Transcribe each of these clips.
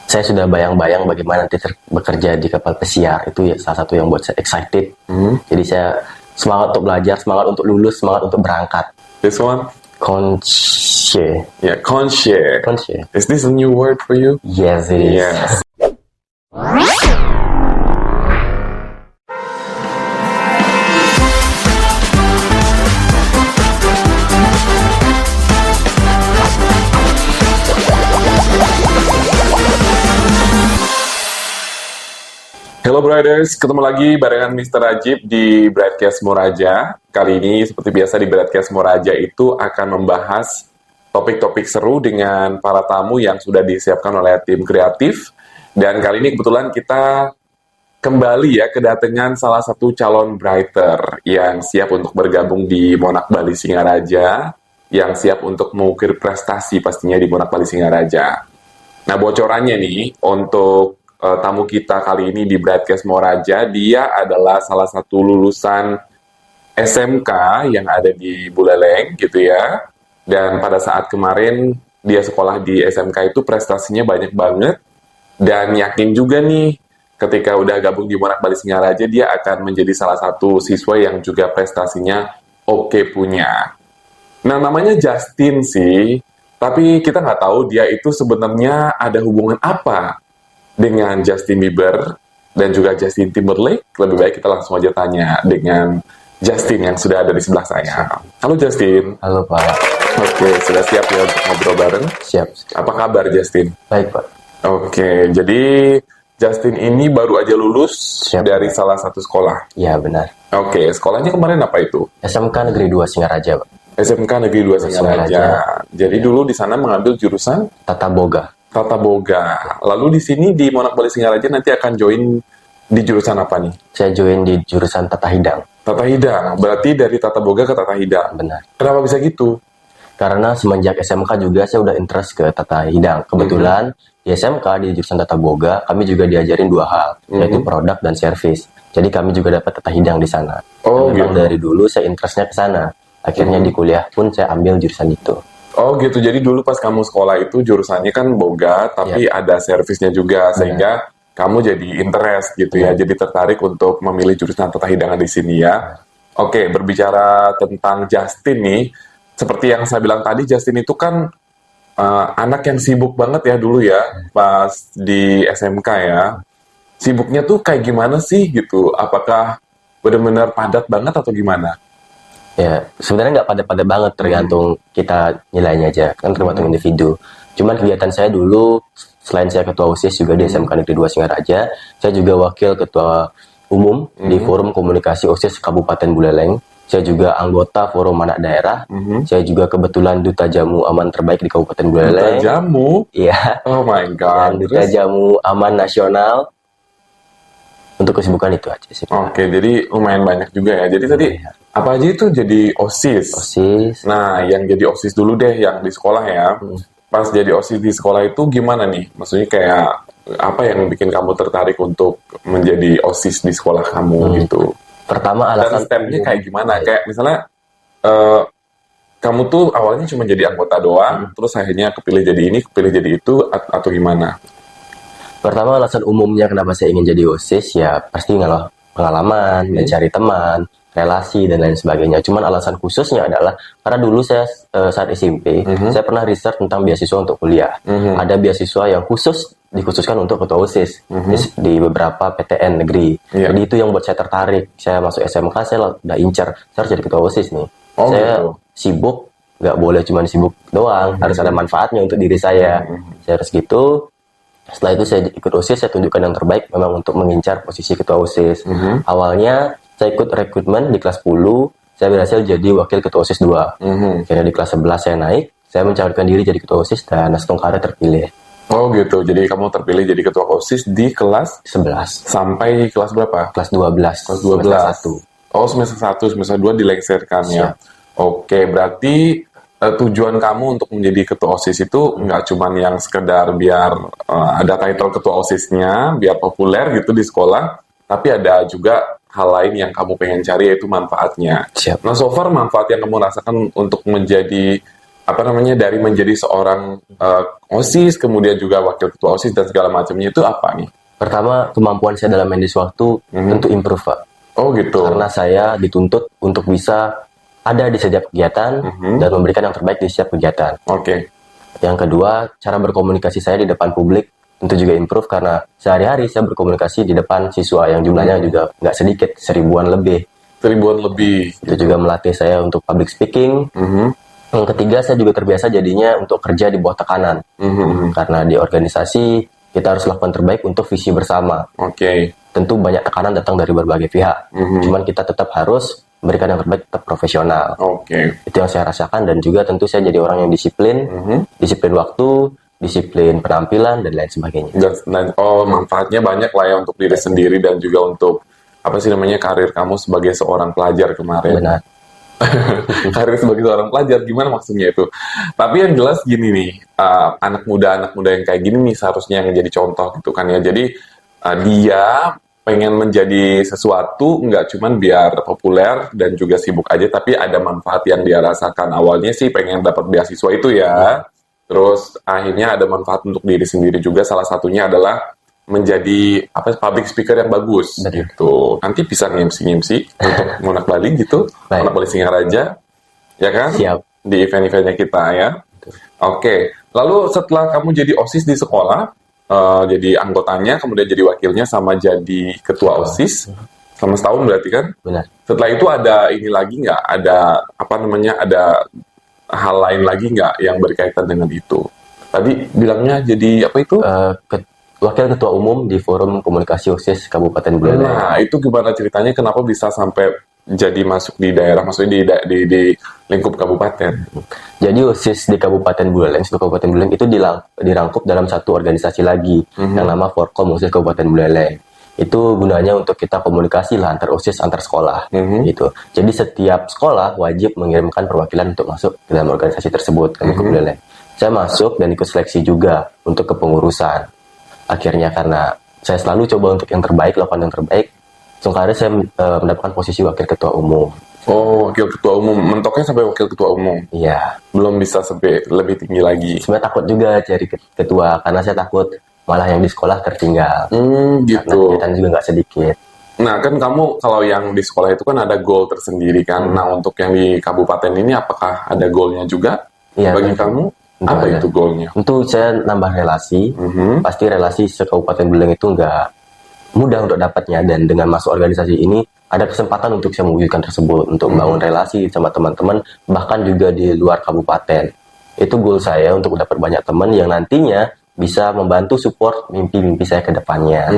saya sudah bayang-bayang bagaimana nanti bekerja di kapal pesiar. Itu ya salah satu yang buat saya excited. Jadi saya semangat untuk belajar, semangat untuk lulus, semangat untuk berangkat. This one? Conche. Yeah, conche. Conche. Is this a new word for you? Yes, it is. Yes. Hello Brothers, ketemu lagi barengan Mr. Rajib di Broadcast Moraja. Kali ini seperti biasa di Broadcast Moraja itu akan membahas topik-topik seru dengan para tamu yang sudah disiapkan oleh tim kreatif. Dan kali ini kebetulan kita kembali ya kedatangan salah satu calon writer yang siap untuk bergabung di Monarch Bali Singaraja, yang siap untuk mengukir prestasi pastinya di Monarch Bali Singaraja. Nah bocorannya nih untuk tamu kita kali ini di Broadcast Moraja, dia adalah salah satu lulusan SMK yang ada di Buleleng gitu ya. Dan pada saat kemarin dia sekolah di SMK itu prestasinya banyak banget. Dan yakin juga nih ketika udah gabung di Monarch Bali Singaraja dia akan menjadi salah satu siswa yang juga prestasinya oke punya. Nah namanya Justin sih, tapi kita nggak tahu dia itu sebenarnya ada hubungan apa dengan Justin Bieber dan juga Justin Timberlake. Lebih baik kita langsung aja tanya dengan Justin yang sudah ada di sebelah saya. Halo Justin. Halo Pak. Oke, sudah siap ya untuk ngobrol bareng? Siap. Apa kabar Justin? Baik Pak. Oke, jadi Justin ini baru aja lulus Siap. dari salah satu sekolah. Ya benar. Oke, sekolahnya kemarin apa itu? SMK Negeri 2 Singaraja Pak. SMK Negeri 2 Singaraja. Jadi dulu di sana mengambil jurusan Tata Boga. Tata Boga. Lalu di sini di Monarch Bali Singaraja nanti akan join di jurusan apa nih? Saya join di jurusan Tata Hidang. Tata Hidang. Berarti dari Tata Boga ke Tata Hidang. Benar. Kenapa bisa gitu? Karena semenjak SMK juga saya udah interest ke Tata Hidang. Kebetulan di SMK di jurusan Tata Boga kami juga diajarin dua hal, yaitu produk dan service. Jadi kami juga dapat Tata Hidang di sana. Oh, Memang gitu. dari dulu saya interestnya ke sana. Akhirnya di kuliah pun saya ambil jurusan itu. Oh gitu, jadi dulu pas kamu sekolah itu jurusannya kan boga, tapi ada servisnya juga, sehingga kamu jadi interest gitu ya, jadi tertarik untuk memilih jurusan Tata Hidangan di sini ya. Oke, berbicara tentang Justin nih, seperti yang saya bilang tadi, Justin itu kan anak yang sibuk banget ya dulu ya, pas di SMK ya. Sibuknya tuh kayak gimana sih gitu? Apakah benar-benar padat banget atau gimana? Ya, sebenarnya nggak padat-padat banget, tergantung kita nilainya aja, kan tergantung individu. Cuman kegiatan saya dulu, selain saya ketua OSIS juga di SMK Negeri 2 Singaraja, saya juga wakil ketua umum di Forum Komunikasi OSIS Kabupaten Buleleng. Saya juga anggota Forum Anak Daerah. Saya juga kebetulan Duta Jamu Aman terbaik di Kabupaten Buleleng. Duta Jamu? Iya. Oh my God. Dan Duta Jamu Aman Nasional. Untuk kesibukan itu aja sih. Oke, jadi lumayan banyak juga ya. Jadi tadi apa aja itu jadi OSIS? OSIS. Nah, yang jadi OSIS dulu deh yang di sekolah ya. Pas jadi OSIS di sekolah itu gimana nih? Maksudnya kayak apa yang bikin kamu tertarik untuk menjadi OSIS di sekolah kamu gitu? Pertama Dan alasan stepnya kayak gimana? Kayak misalnya kamu tuh awalnya cuma jadi anggota doang, terus akhirnya kepilih jadi ini, kepilih jadi itu, atau gimana? Pertama alasan umumnya kenapa saya ingin jadi OSIS ya pasti pengalaman, mencari teman, relasi dan lain sebagainya. Cuman alasan khususnya adalah karena dulu saya saat SMP saya pernah research tentang beasiswa untuk kuliah. Ada beasiswa yang dikhususkan untuk ketua OSIS di beberapa PTN negeri. Jadi itu yang buat saya tertarik. Saya masuk SMK saya udah incer, saya harus jadi ketua OSIS nih. Saya sibuk, nggak boleh cuma sibuk doang, harus ada manfaatnya untuk diri saya. Saya harus gitu. Setelah itu saya ikut OSIS, saya tunjukkan yang terbaik memang untuk mengincar posisi ketua OSIS. Awalnya saya ikut rekrutmen di kelas 10, saya berhasil jadi wakil ketua OSIS 2. Akhirnya di kelas 11 saya naik, saya mencalonkan diri jadi ketua OSIS dan setengah terpilih. Oh gitu, jadi kamu terpilih jadi ketua OSIS di kelas 11. Sampai kelas berapa? Kelas 12. Kelas 12. Semester 1. Oh semester 1, semester 2 dilengserkan ya. Oke, berarti tujuan kamu untuk menjadi ketua OSIS itu nggak cuma yang sekedar biar ada title ketua OSISnya, biar populer gitu di sekolah, tapi ada juga hal lain yang kamu pengen cari yaitu manfaatnya. Siap. Nah, so far manfaat yang kamu rasakan untuk menjadi apa namanya, dari menjadi seorang OSIS, kemudian juga wakil ketua OSIS dan segala macamnya itu apa nih? Pertama, kemampuan saya dalam manage waktu tentu improve, Pak. Oh gitu. Karena saya dituntut untuk bisa ada di setiap kegiatan dan memberikan yang terbaik di setiap kegiatan. Oke. Yang kedua, cara berkomunikasi saya di depan publik tentu juga improve karena sehari-hari saya berkomunikasi di depan siswa yang jumlahnya juga nggak sedikit, 1000-an lebih. 1000-an lebih. Itu juga melatih saya untuk public speaking. Yang ketiga, saya juga terbiasa jadinya untuk kerja di bawah tekanan. Karena di organisasi, kita harus lakukan terbaik untuk visi bersama. Oke. Tentu banyak tekanan datang dari berbagai pihak. Cuman kita tetap harus memberikan yang terbaik, tetap profesional. Oke. Itu yang saya rasakan dan juga tentu saya jadi orang yang disiplin, disiplin waktu, disiplin penampilan, dan lain sebagainya. Dan manfaatnya banyak lah ya untuk diri sendiri dan juga untuk apa sih namanya, karir kamu sebagai seorang pelajar kemarin. Benar. Karir sebagai seorang pelajar, gimana maksudnya itu? Tapi yang jelas gini nih, anak muda yang kayak gini nih seharusnya yang jadi contoh gitu kan ya. Jadi dia pengen menjadi sesuatu nggak cuman biar populer dan juga sibuk aja, tapi ada manfaat yang dia rasakan. Awalnya sih pengen dapat beasiswa itu ya, terus akhirnya ada manfaat untuk diri sendiri juga. Salah satunya adalah menjadi public speaker yang bagus gitu. Nanti bisa ngemsi untuk Monak Bali gitu, Monak Bali Singaraja, ya kan? Siap. Di event-eventnya kita ya. Oke. Lalu setelah kamu jadi OSIS di sekolah, jadi anggotanya, kemudian jadi wakilnya, sama jadi ketua OSIS, selama setahun berarti kan? Benar. Setelah itu ada ini lagi nggak? Ada ada hal lain lagi nggak yang berkaitan dengan itu? Tadi bilangnya jadi apa itu? Wakil Ketua Umum di Forum Komunikasi OSIS Kabupaten Buleleng. Nah, itu gimana ceritanya? Kenapa bisa sampai jadi masuk di daerah, maksudnya di lingkup kabupaten? Jadi OSIS di Kabupaten Buleleng, seluruh Kabupaten Buleleng itu dirangkup dalam satu organisasi lagi yang nama Forkom OSIS Kabupaten Buleleng. Itu gunanya untuk kita komunikasi lah antar OSIS, antar sekolah gitu. Jadi setiap sekolah wajib mengirimkan perwakilan untuk masuk ke dalam organisasi tersebut ke Buleleng. Saya masuk dan ikut seleksi juga untuk kepengurusan. Akhirnya karena saya selalu coba untuk yang terbaik, lakukan yang terbaik, sekarang saya mendapatkan posisi wakil ketua umum. Oh, wakil ketua umum. Mentoknya sampai wakil ketua umum? Iya. Belum bisa sampai lebih tinggi lagi? Sebenarnya takut juga cari ketua, karena saya takut malah yang di sekolah tertinggal. Gitu. Karena kegiatan juga nggak sedikit. Nah, kan kamu kalau yang di sekolah itu kan ada goal tersendiri kan. Nah, untuk yang di kabupaten ini apakah ada goalnya juga bagi kamu? Apa itu goalnya? Tentu saya nambah relasi. Pasti relasi se-Kabupaten Buleleng itu nggak mudah untuk dapatnya, dan dengan masuk organisasi ini ada kesempatan untuk saya mewujudkan tersebut, untuk membangun relasi sama teman-teman bahkan juga di luar kabupaten. Itu goal saya, untuk dapat banyak teman yang nantinya bisa membantu support mimpi-mimpi saya ke depannya.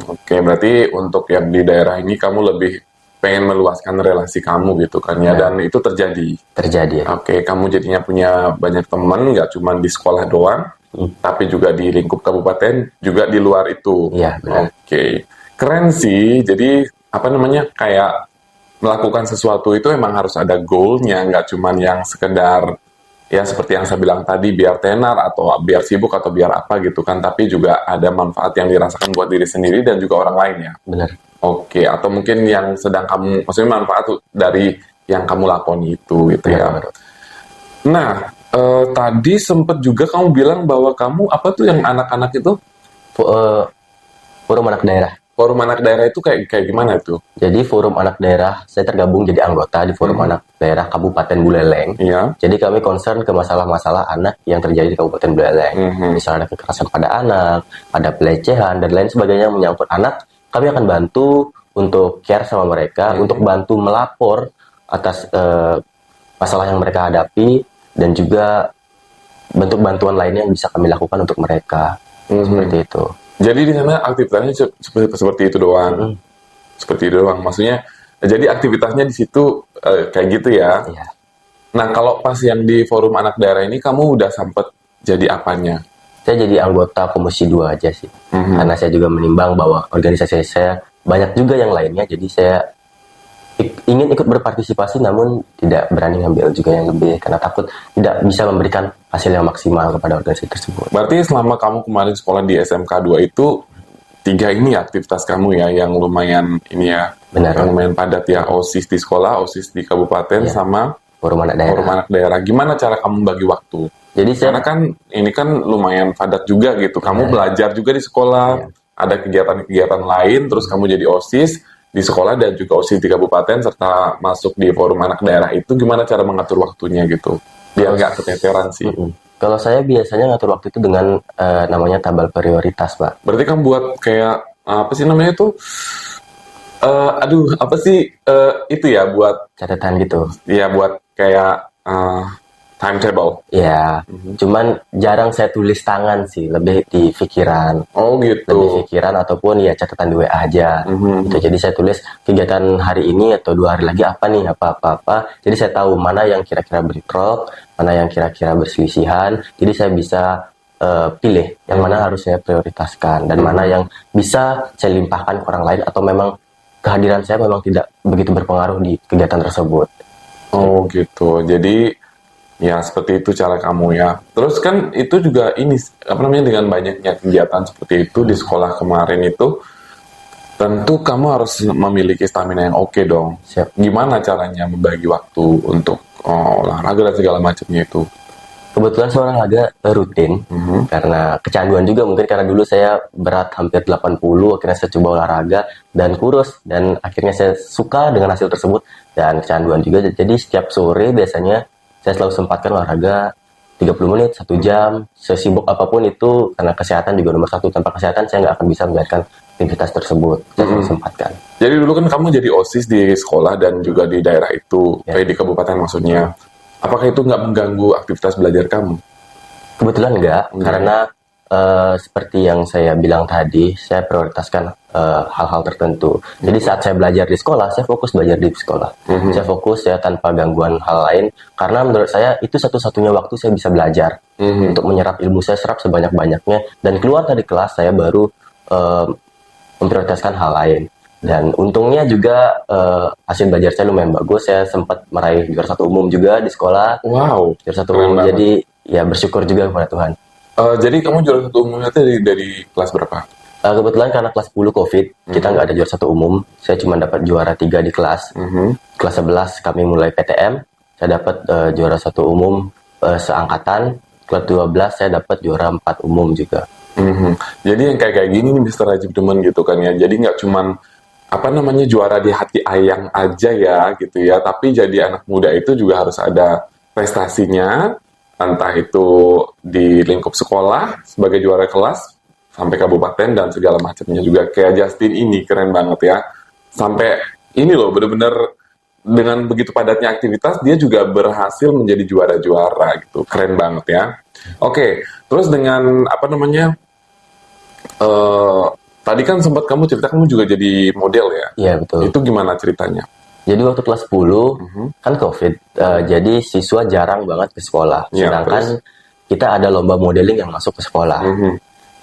Oke, berarti untuk yang di daerah ini kamu lebih pengen meluaskan relasi kamu gitu kan ya, dan itu terjadi. Oke, kamu jadinya punya banyak teman, nggak cuma di sekolah doang, tapi juga di lingkup kabupaten, juga di luar itu. Iya, benar. Oke, keren sih. Jadi kayak melakukan sesuatu itu emang harus ada goalnya, nggak cuma yang sekedar ya seperti yang saya bilang tadi, biar tenar atau biar sibuk atau biar apa gitu kan, tapi juga ada manfaat yang dirasakan buat diri sendiri dan juga orang lain ya. Benar. Oke, atau mungkin yang sedang kamu, maksudnya manfaat dari yang kamu lakoni itu gitu ya. Nah, tadi sempat juga kamu bilang bahwa kamu apa tuh yang anak-anak itu? Forum anak daerah. Forum anak daerah itu kayak gimana itu? Jadi forum anak daerah, saya tergabung jadi anggota di forum anak daerah Kabupaten Buleleng. Iya. Jadi kami concern ke masalah-masalah anak yang terjadi di Kabupaten Buleleng. Misalnya ada kekerasan pada anak, ada pelecehan dan lain sebagainya yang menyangkut anak. Kami akan bantu untuk care sama mereka, untuk bantu melapor atas masalah yang mereka hadapi, dan juga bentuk bantuan lainnya yang bisa kami lakukan untuk mereka. Seperti itu. Jadi di sana aktivitasnya seperti itu doang. Seperti itu doang. Maksudnya, jadi aktivitasnya di situ kayak gitu ya. Iya. Nah, kalau pas yang di forum anak daerah ini, kamu udah sempet jadi apanya? Saya jadi anggota Komisi 2 aja sih. Karena saya juga menimbang bahwa organisasi saya banyak juga yang lainnya, jadi saya ingin ikut berpartisipasi namun tidak berani ngambil juga yang lebih, karena takut tidak bisa memberikan hasil yang maksimal kepada organisasi tersebut. Berarti selama kamu kemarin sekolah di SMK 2 itu 3 ini aktivitas kamu ya, yang lumayan ini ya. Benar. Yang lumayan padat ya, OSIS di sekolah, OSIS di kabupaten, sama forum anak daerah. Forum anak daerah. Gimana cara kamu bagi waktu? Jadi saya Karena kan ini kan lumayan padat juga gitu. Kamu belajar juga di sekolah, ada kegiatan-kegiatan lain, terus kamu jadi OSIS di sekolah dan juga OSIS di kabupaten serta masuk di forum anak daerah itu. Gimana cara mengatur waktunya gitu? Biar nggak keteteran sih. Kalau saya biasanya ngatur waktu itu dengan namanya tabel prioritas, Pak. Berarti kamu buat kayak apa sih namanya itu? Apa sih itu ya buat Catatan gitu. ya buat kayak timetable. Ya, cuman jarang saya tulis tangan sih, lebih di pikiran. Oh Lebih gitu. pikiran ataupun ya catatan di WA aja. Gitu. Jadi saya tulis kegiatan hari ini atau 2 hari lagi apa nih, apa. Jadi saya tahu mana yang kira-kira bentrok, mana yang kira-kira berselisihan. Jadi saya bisa pilih yang mana harus saya prioritaskan dan mana yang bisa saya limpahkan ke orang lain atau memang kehadiran saya memang tidak begitu berpengaruh di kegiatan tersebut. Oh gitu. Jadi ya seperti itu cara kamu ya. Terus kan itu juga ini apa namanya dengan banyaknya kegiatan seperti itu di sekolah kemarin itu tentu kamu harus memiliki stamina yang oke dong. Siap. Gimana caranya membagi waktu untuk olahraga dan segala macamnya itu? Kebetulan saya olahraga rutin karena kecanduan juga mungkin karena dulu saya berat hampir 80, akhirnya saya coba olahraga dan kurus dan akhirnya saya suka dengan hasil tersebut dan kecanduan juga. Jadi setiap sore biasanya saya selalu sempatkan olahraga 30 menit, 1 jam, sesibuk apapun itu karena kesehatan juga nomor 1. Tanpa kesehatan saya nggak akan bisa menjalankan aktivitas tersebut. Saya selalu sempatkan. Jadi dulu kan kamu jadi OSIS di sekolah dan juga di daerah itu, di kabupaten maksudnya. Apakah itu nggak mengganggu aktivitas belajar kamu? Kebetulan enggak, karena seperti yang saya bilang tadi, saya prioritaskan hal-hal tertentu. Jadi saat saya belajar di sekolah, saya fokus belajar di sekolah. Saya fokus ya tanpa gangguan hal lain, karena menurut saya itu satu-satunya waktu saya bisa belajar untuk menyerap ilmu saya serap sebanyak-banyaknya dan keluar dari kelas saya baru memprioritaskan hal lain. Dan untungnya juga hasil belajar saya lumayan bagus. Saya sempat meraih juara 1 umum juga di sekolah. Wow. Juara 1 Keren umum. banget. Jadi ya bersyukur juga kepada Tuhan. Jadi kamu juara 1 umumnya itu dari kelas berapa? Kebetulan karena kelas 10 COVID, kita nggak ada juara 1 umum. Saya cuma dapat juara 3 di kelas. Kelas 11 kami mulai PTM. Saya dapat juara 1 umum seangkatan. Kelas 12 saya dapat juara 4 umum juga. Jadi yang kayak gini nih Mr. Rajib Demen gitu kan ya. Jadi nggak cuman apa namanya juara di hati ayang aja ya gitu ya, tapi jadi anak muda itu juga harus ada prestasinya, entah itu di lingkup sekolah sebagai juara kelas sampai kabupaten dan segala macamnya juga. Kayak Justin ini keren banget ya, sampai ini loh bener-bener dengan begitu padatnya aktivitas dia juga berhasil menjadi juara-juara gitu, keren banget ya. Oke, terus dengan apa namanya tadi kan sempat kamu cerita kamu juga jadi model ya? Iya betul. Itu gimana ceritanya? Jadi waktu kelas 10 kan COVID, jadi siswa jarang banget ke sekolah. Iya, Sedangkan kita ada lomba modeling yang masuk ke sekolah.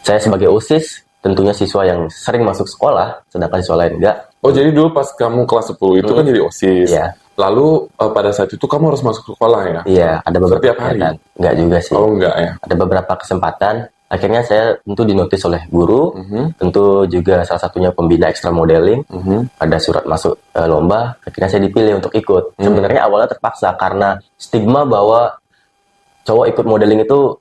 Saya sebagai OSIS tentunya siswa yang sering masuk sekolah, sedangkan siswa lain enggak. Oh jadi dulu pas kamu kelas 10 itu kan jadi OSIS. Iya. Lalu pada saat itu kamu harus masuk sekolah ya? Iya, ada beberapa Setiap hari? kegiatan. Enggak juga sih. Oh enggak ya? Ada beberapa kesempatan. Akhirnya saya tentu dinotis oleh guru, tentu juga salah satunya pembina ekstra modeling. Ada surat masuk lomba, akhirnya saya dipilih untuk ikut. Sebenarnya awalnya terpaksa karena stigma bahwa cowok ikut modeling itu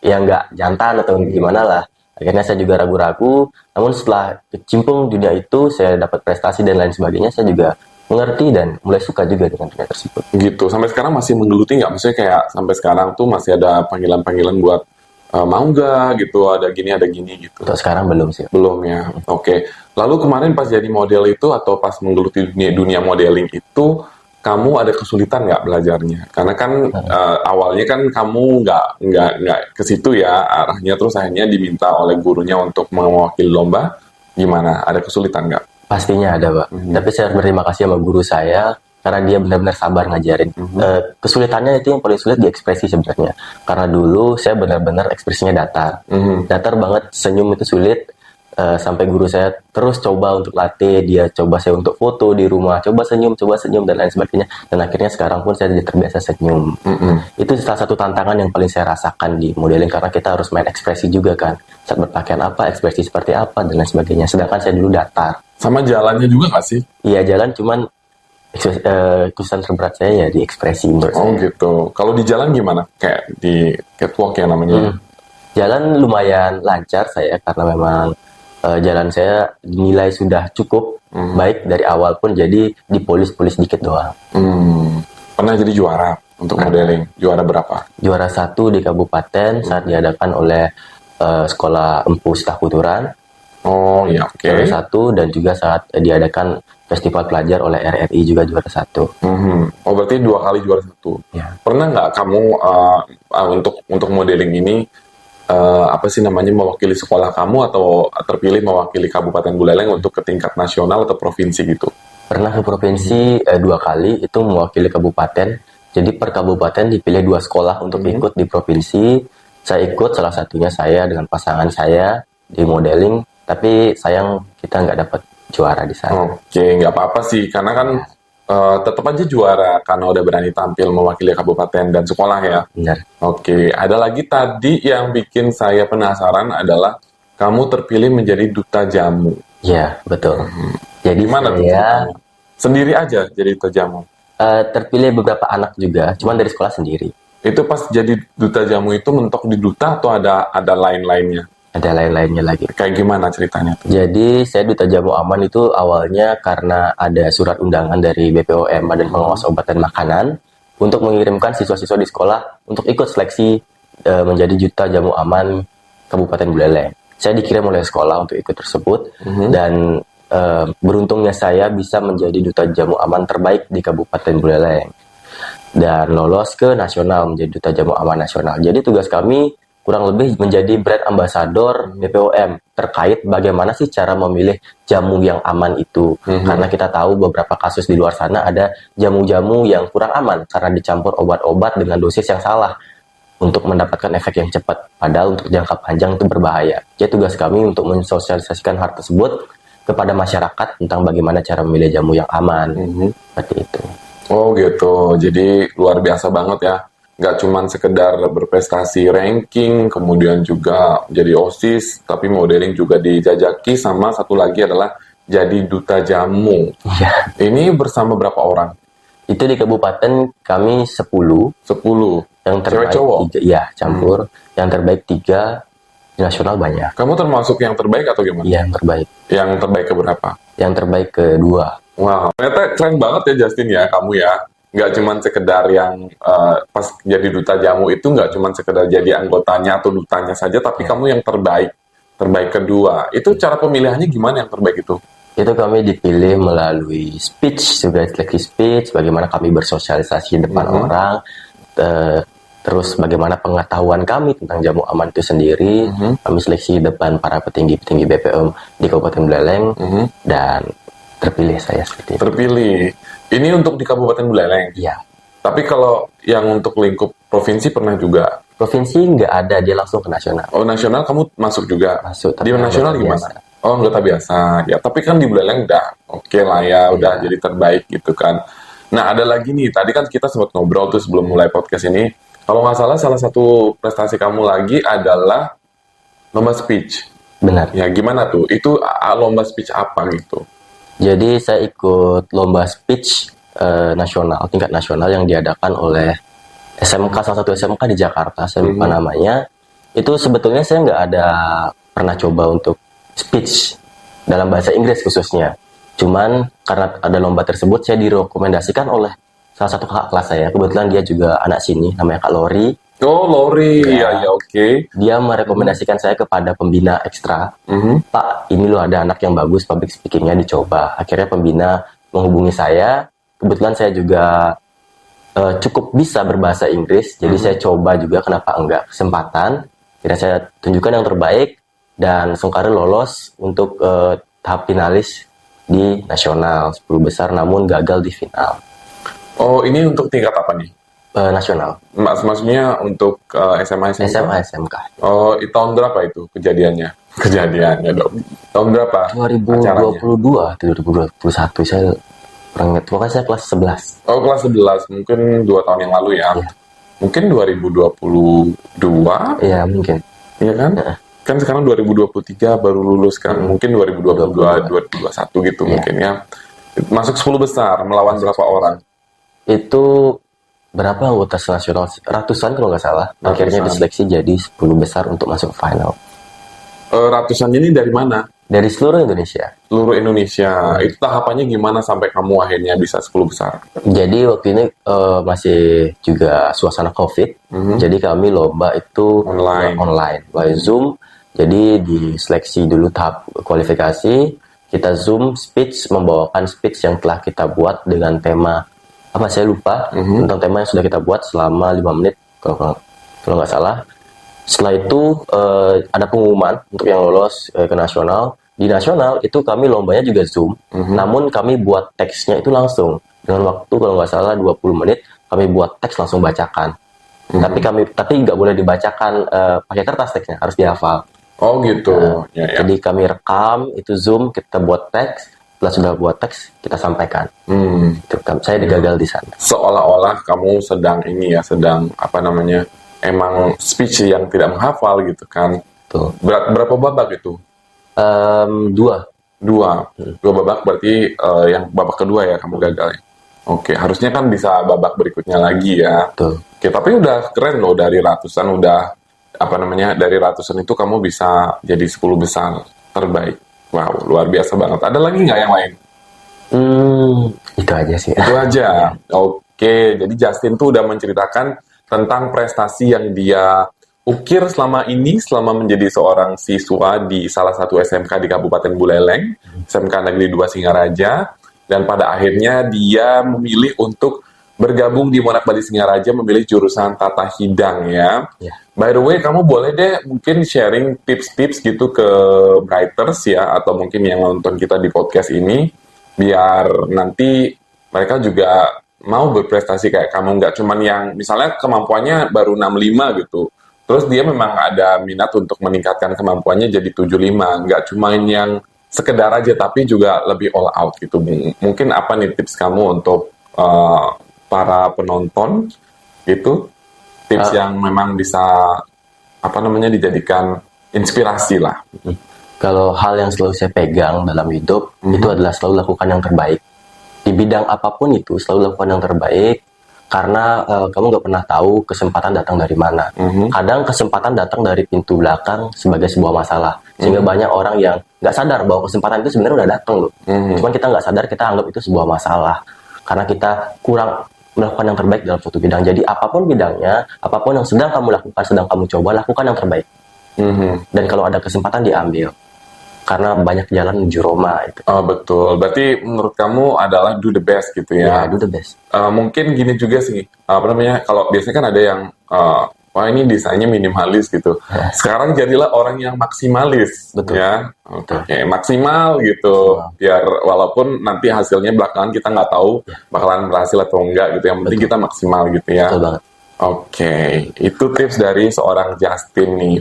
ya nggak jantan atau gimana lah. Akhirnya saya juga ragu-ragu, namun setelah kecimpung dunia itu, saya dapat prestasi dan lain sebagainya, saya juga mengerti dan mulai suka juga dengan dunia tersebut. Gitu, sampai sekarang masih menggeluti nggak? Maksudnya kayak sampai sekarang tuh masih ada panggilan-panggilan buat mau nggak gitu, ada gini gitu. Untuk sekarang belum sih. Belum ya, oke. Lalu kemarin pas jadi model itu atau pas menggeluti dunia modeling itu, kamu ada kesulitan nggak belajarnya? Karena kan awalnya kan kamu nggak ke situ ya arahnya, terus akhirnya diminta oleh gurunya untuk mewakili lomba. Gimana? Ada kesulitan nggak? Pastinya ada, Pak. Tapi saya berterima kasih sama guru saya karena dia benar-benar sabar ngajarin. Kesulitannya itu yang paling sulit di ekspresi sebenarnya. Karena dulu saya benar-benar ekspresinya datar. Datar banget, senyum itu sulit. Sampai guru saya terus coba untuk latih, dia coba saya untuk foto di rumah, coba senyum dan lain sebagainya. Dan akhirnya sekarang pun saya jadi terbiasa senyum. Itu salah satu tantangan yang paling saya rasakan di modeling karena kita harus main ekspresi juga kan. Saat berpakaian apa, ekspresi seperti apa dan lain sebagainya. Sedangkan saya dulu datar. Sama jalannya juga nggak sih? Iya jalan, cuman kesusahan terberat saya ya di ekspresi menurut Oh saya. gitu. Kalau di jalan gimana? Kayak di catwalk ya namanya. Jalan lumayan lancar saya karena memang jalan saya dinilai sudah cukup baik dari awal pun, jadi dipolis-polis dikit doang. Pernah jadi juara untuk modeling? Juara berapa? Juara 1 di kabupaten saat diadakan oleh sekolah Empu Setakuturan. Oh ya, oke. Juara 1, dan juga saat diadakan festival pelajar oleh RRI juga juara 1. Oh berarti 2 kali juara 1. Ya. Pernah nggak kamu untuk modeling ini apa sih namanya mewakili sekolah kamu atau terpilih mewakili Kabupaten Buleleng untuk ke tingkat nasional atau provinsi gitu? Pernah ke provinsi 2 kali, itu mewakili kabupaten. Jadi per kabupaten dipilih 2 sekolah untuk ikut di provinsi. Saya ikut, salah satunya saya dengan pasangan saya di modeling, tapi sayang kita nggak dapat juara di sana. Oke, nggak apa-apa sih, karena kan tetap aja juara karena udah berani tampil mewakili kabupaten dan sekolah ya. Benar. Oke, ada lagi tadi yang bikin saya penasaran adalah kamu terpilih menjadi duta jamu. Ya, betul. Jadi Gimana tuh saya ceritanya? Sendiri aja jadi duta jamu? terpilih beberapa anak juga, cuman dari sekolah sendiri. Itu pas jadi duta jamu itu mentok di duta atau ada lain-lainnya? Ada lain-lainnya lagi. Kayak gimana ceritanya tuh? Jadi saya duta jamu aman itu awalnya karena ada surat undangan dari BPOM, Badan Pengawas Obat dan Makanan, untuk mengirimkan siswa-siswa di sekolah untuk ikut seleksi menjadi duta jamu aman Kabupaten Buleleng. Saya dikirim oleh sekolah untuk ikut tersebut, dan beruntungnya saya bisa menjadi duta jamu aman terbaik di Kabupaten Buleleng dan lolos ke nasional menjadi duta jamu aman nasional. Jadi tugas kami kurang lebih menjadi brand ambassador BPOM terkait bagaimana sih cara memilih jamu yang aman itu. Karena kita tahu beberapa kasus di luar sana ada jamu-jamu yang kurang aman karena dicampur obat-obat dengan dosis yang salah untuk mendapatkan efek yang cepat. Padahal untuk jangka panjang itu berbahaya. Jadi tugas kami untuk mensosialisasikan hal tersebut kepada masyarakat tentang bagaimana cara memilih jamu yang aman. Seperti itu. Oh gitu, jadi luar biasa banget ya. Nggak cuman sekedar berprestasi ranking, kemudian juga jadi OSIS, tapi modeling juga dijajaki, sama satu lagi adalah jadi duta jamu. Iya. Ini bersama berapa orang? Itu di kabupaten kami 10. 10. Yang terbaik Cewek cowok? 3, iya campur. Yang terbaik 3, di nasional banyak. Kamu termasuk yang terbaik atau gimana? Iya, yang terbaik. Yang terbaik ke berapa? Yang terbaik kedua. Wow, ternyata keren banget ya Justin ya, kamu ya. Nggak cuman sekedar yang pas jadi duta jamu itu nggak cuman sekedar jadi anggotanya atau dutanya saja, tapi kamu yang terbaik. Terbaik kedua. Itu cara pemilihannya gimana yang terbaik itu? Itu kami dipilih melalui speech, juga seleksi speech, bagaimana kami bersosialisasi di depan orang, terus bagaimana pengetahuan kami tentang jamu aman itu sendiri. Kami seleksi di depan para petinggi-petinggi BPOM di Kabupaten Buleleng, dan terpilih saya seperti itu. Terpilih. Ini untuk di Kabupaten Buleleng. Iya. Tapi kalau yang untuk lingkup provinsi pernah juga? Provinsi nggak ada, dia langsung ke nasional. Oh, nasional kamu masuk juga? Masuk, Di tapi nasional anggota gimana? biasa. Oh, anggota biasa. Ya, tapi kan di Buleleng udah oke lah ya, udah jadi terbaik gitu kan. Nah, ada lagi nih, tadi kan kita sempat ngobrol tuh sebelum mulai podcast ini. Kalau nggak salah satu prestasi kamu lagi adalah lomba speech. Benar. Ya, gimana tuh? Itu lomba speech apa gitu? Jadi saya ikut lomba speech nasional, tingkat nasional yang diadakan oleh SMK, salah satu SMK di Jakarta, saya lupa namanya. Itu sebetulnya saya nggak ada pernah coba untuk speech dalam bahasa Inggris khususnya. Cuman karena ada lomba tersebut, saya direkomendasikan oleh salah satu kakak kelas saya. Kebetulan dia juga anak sini, namanya Kak Lori. Oh, Lori. Ya, oke. Dia merekomendasikan saya kepada pembina ekstra. Pak, ini loh ada anak yang bagus, public speakingnya dicoba. Akhirnya pembina menghubungi saya. Kebetulan saya juga cukup bisa berbahasa Inggris, jadi saya coba juga, kenapa enggak, kesempatan. Akhirnya saya tunjukkan yang terbaik, dan Sungkara lolos untuk tahap finalis di nasional 10 besar, namun gagal di final. Oh, ini untuk tingkat apa nih? Nasional. Maksudnya untuk SMA, SMK? SMA, SMK. Oh, tahun berapa itu kejadiannya? Kejadiannya dong. Tahun berapa? 2022 atau 2021, saya kurang ingat. Pokoknya saya kelas 11. Oh, kelas 11. Mungkin 2 tahun yang lalu ya? Iya. Mungkin 2022? Iya, mungkin. Iya kan? Kan sekarang 2023 baru lulus kan? Mungkin 2022, 2021 gitu mungkin ya. Masuk 10 besar, melawan berapa orang? Itu berapa anggota nasional? Ratusan kalau nggak salah. Akhirnya Ratusan. diseleksi jadi 10 besar untuk masuk final. Ratusan ini dari mana? Dari seluruh Indonesia. Seluruh Indonesia. Itu tahapannya gimana sampai kamu akhirnya bisa 10 besar? Jadi waktu ini masih juga suasana COVID. Jadi kami lomba itu Online. by Zoom. Jadi diseleksi dulu tahap kualifikasi. Kita Zoom speech, membawakan speech yang telah kita buat dengan tema apa saya lupa tentang tema yang sudah kita buat selama 5 menit kalau nggak salah. Setelah itu ada pengumuman untuk yang lolos ke nasional. Di nasional itu kami lombanya juga Zoom, namun kami buat teksnya itu langsung dengan waktu kalau nggak salah 20 menit kami buat teks langsung bacakan. Tapi nggak boleh dibacakan pakai kertas teksnya, harus dihafal. Oh gitu. Ya. Jadi kami rekam itu Zoom, kita buat teks. Setelah sudah buat teks kita sampaikan. Saya digagal di sana. Seolah-olah kamu sedang emang speech yang tidak menghafal gitu kan. Tuh. Berapa babak itu? 2. Dua babak berarti yang babak kedua ya kamu gagal ya. Oke, harusnya kan bisa babak berikutnya lagi ya. Tuh. Oke, tapi udah keren loh dari ratusan dari ratusan itu kamu bisa jadi 10 besar terbaik. Wow, luar biasa banget. Ada lagi nggak yang lain? Itu aja sih. Itu aja. Oke, jadi Justin tuh udah menceritakan tentang prestasi yang dia ukir selama menjadi seorang siswa di salah satu SMK di Kabupaten Buleleng, SMK Negeri 2 Singaraja, dan pada akhirnya dia memilih untuk bergabung di Monak Bali Singaraja, memilih jurusan Tata Hidang ya. By the way, kamu boleh deh mungkin sharing tips-tips gitu ke Brighters ya, atau mungkin yang nonton kita di podcast ini, biar nanti mereka juga mau berprestasi kayak kamu, nggak cuman yang misalnya kemampuannya baru 65 gitu. Terus dia memang ada minat untuk meningkatkan kemampuannya jadi 75, nggak cuma yang sekedar aja, tapi juga lebih all out gitu. Mungkin apa nih tips kamu untuk para penonton gitu? Tips yang memang bisa dijadikan inspirasi lah. Kalau hal yang selalu saya pegang dalam hidup itu adalah selalu lakukan yang terbaik. Di bidang apapun itu selalu lakukan yang terbaik. Karena kamu nggak pernah tahu kesempatan datang dari mana. Kadang kesempatan datang dari pintu belakang sebagai sebuah masalah. Sehingga banyak orang yang nggak sadar bahwa kesempatan itu sebenarnya udah datang loh. Cuman kita nggak sadar, kita anggap itu sebuah masalah. Karena kita kurang melakukan yang terbaik dalam suatu bidang. Jadi apapun bidangnya, apapun yang sedang kamu lakukan, sedang kamu coba, lakukan yang terbaik. Dan kalau ada kesempatan diambil. Karena banyak jalan menuju Roma itu. Oh betul, berarti menurut kamu adalah do the best gitu ya? Ya, do the best. Mungkin gini juga sih, kalau biasanya kan ada yang, wah ini desainnya minimalis gitu. Sekarang jadilah orang yang maksimalis, Betul. ya. Oke, maksimal gitu. Biar walaupun nanti hasilnya belakangan kita nggak tahu bakalan berhasil atau enggak gitu. Yang penting kita maksimal gitu ya. Betul banget. Oke, itu tips dari seorang Justin nih.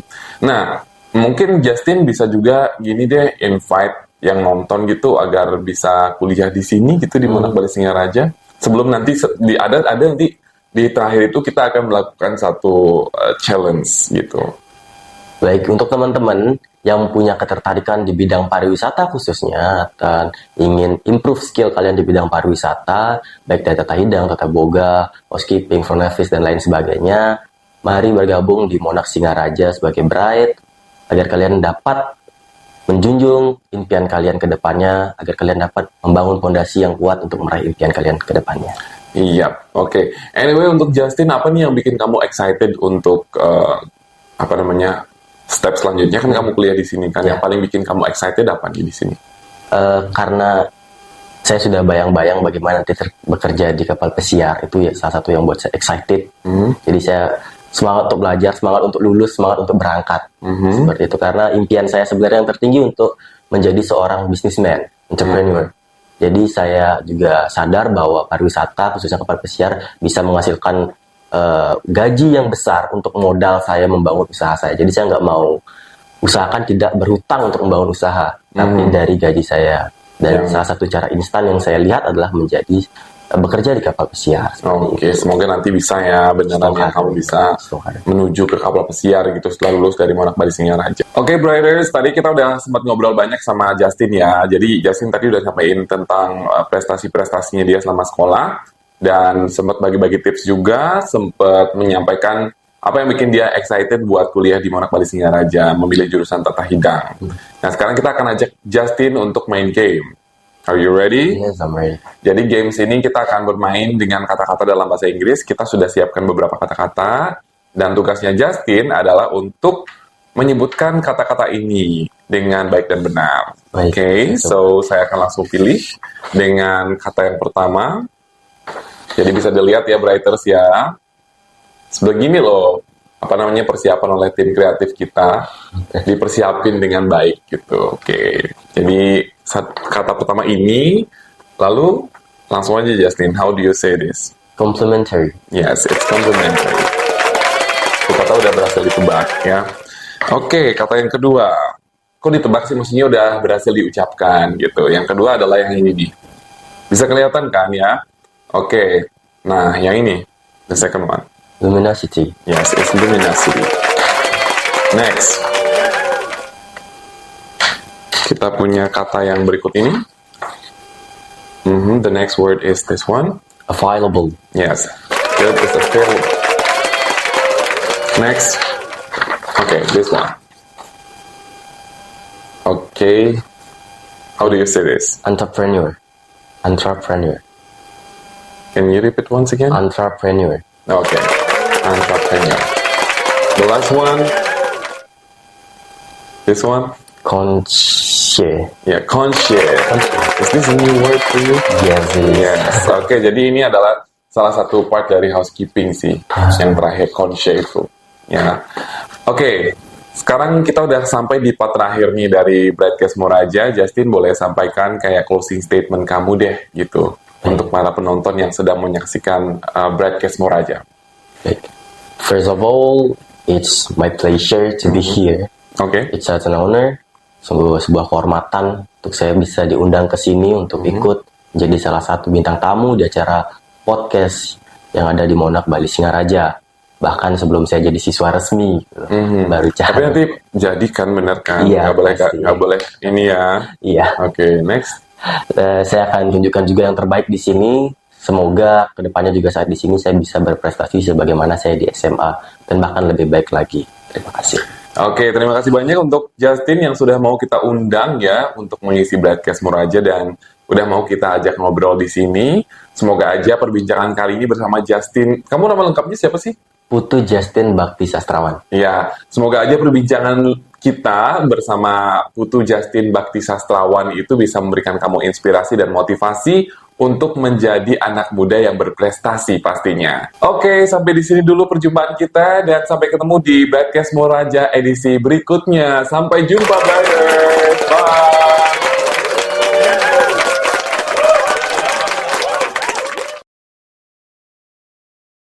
Nah, mungkin Justin bisa juga gini deh, invite yang nonton gitu agar bisa kuliah di sini gitu di Monak Bali Singaraja. Sebelum nanti ada nanti di terakhir itu kita akan melakukan satu challenge gitu. Baik, untuk teman-teman yang punya ketertarikan di bidang pariwisata khususnya dan ingin improve skill kalian di bidang pariwisata, baik dari Tata Hidang, Tata Boga, housekeeping, front office, dan lain sebagainya, mari bergabung di Monak Singaraja sebagai Bright, agar kalian dapat menjunjung impian kalian ke depannya, agar kalian dapat membangun fondasi yang kuat untuk meraih impian kalian ke depannya. Iya, oke. Anyway, untuk Justin, apa nih yang bikin kamu excited untuk step selanjutnya? Kan kamu kuliah di sini kan, yang paling bikin kamu excited apa nih di sini? Karena saya sudah bayang-bayang bagaimana nanti bekerja di kapal pesiar, itu ya salah satu yang buat saya excited. Jadi saya semangat untuk belajar, semangat untuk lulus, semangat untuk berangkat. Seperti itu, karena impian saya sebenarnya yang tertinggi untuk menjadi seorang businessman, entrepreneur. Jadi saya juga sadar bahwa pariwisata, khususnya kapal pesiar, bisa menghasilkan gaji yang besar untuk modal saya membangun usaha saya. Jadi saya nggak mau usahakan tidak berhutang untuk membangun usaha, tapi dari gaji saya. Dan salah satu cara instan yang saya lihat adalah menjadi bekerja di kapal pesiar. Oke, semoga nanti bisa ya beneran ya kamu bisa menuju ke kapal pesiar gitu setelah lulus dari Monak Bali Singaraja. Oke, Briders, tadi kita udah sempat ngobrol banyak sama Justin ya. Jadi Justin tadi udah sampaikan tentang prestasi-prestasinya dia selama sekolah dan sempat bagi-bagi tips juga, sempat menyampaikan apa yang bikin dia excited buat kuliah di Monak Bali Singaraja, memilih jurusan Tata Hidang. Nah, sekarang kita akan ajak Justin untuk main game. Are you ready? Yes, I'm ready. Jadi games ini kita akan bermain dengan kata-kata dalam bahasa Inggris. Kita sudah siapkan beberapa kata-kata dan tugasnya Justin adalah untuk menyebutkan kata-kata ini dengan baik dan benar. Baik. Oke, so saya akan langsung pilih dengan kata yang pertama. Jadi bisa dilihat ya Brighters ya. Sebegini loh, persiapan oleh tim kreatif kita dipersiapin dengan baik gitu. Oke. Jadi kata pertama ini, lalu langsung aja Justin, how do you say this? Complimentary. Yes, it's complimentary. Itu kata udah berhasil ditebak ya. Oke, kata yang kedua. Kok ditebak sih, maksudnya udah berhasil diucapkan gitu. Yang kedua adalah yang ini nih. Bisa kelihatan kan ya? Oke, nah yang ini, the second one. Luminosity. Yes, it's luminosity. Next. Kita punya kata yang berikut ini. The next word is this one. Available. Yes, good is available. Next. Okay, this one. Okay. How do you say this? Entrepreneur. Entrepreneur. Can you repeat once again? Entrepreneur. Okay. Entrepreneur. The last one. This one. Conscious. Yeah, conscious. Is this a new word for you? Yes, it is. Yes. Oke, jadi ini adalah salah satu part dari housekeeping sih. Yang terakhir, conscious itu. Ya. Oke, sekarang kita udah sampai di part terakhir nih dari Broadcast Moraja. Justin boleh sampaikan kayak closing statement kamu deh gitu. Untuk para penonton yang sedang menyaksikan Broadcast Moraja. First of all, it's my pleasure to be here. Oke. It's such an honor. Sebuah kehormatan untuk saya bisa diundang ke sini untuk ikut menjadi salah satu bintang tamu di acara podcast yang ada di Monak Bali Singaraja. Bahkan sebelum saya jadi siswa resmi, baru Tapi nanti jadikan bener kan? Iya, nggak boleh ini ya. Iya. Oke, next. Saya akan tunjukkan juga yang terbaik di sini. Semoga kedepannya juga saat di sini saya bisa berprestasi sebagaimana saya di SMA dan bahkan lebih baik lagi. Terima kasih. Oke, terima kasih banyak untuk Justin yang sudah mau kita undang ya untuk mengisi Broadcast Moraja dan udah mau kita ajak ngobrol di sini. Semoga aja perbincangan kali ini bersama Justin. Kamu nama lengkapnya siapa sih? Putu Justin Bakti Sastrawan. Ya, semoga aja perbincangan kita bersama Putu Justin Bakti Sastrawan itu bisa memberikan kamu inspirasi dan motivasi untuk menjadi anak muda yang berprestasi pastinya. Oke, sampai di sini dulu perjumpaan kita dan sampai ketemu di Broadcast Moraja edisi berikutnya. Sampai jumpa, brothers. Bye.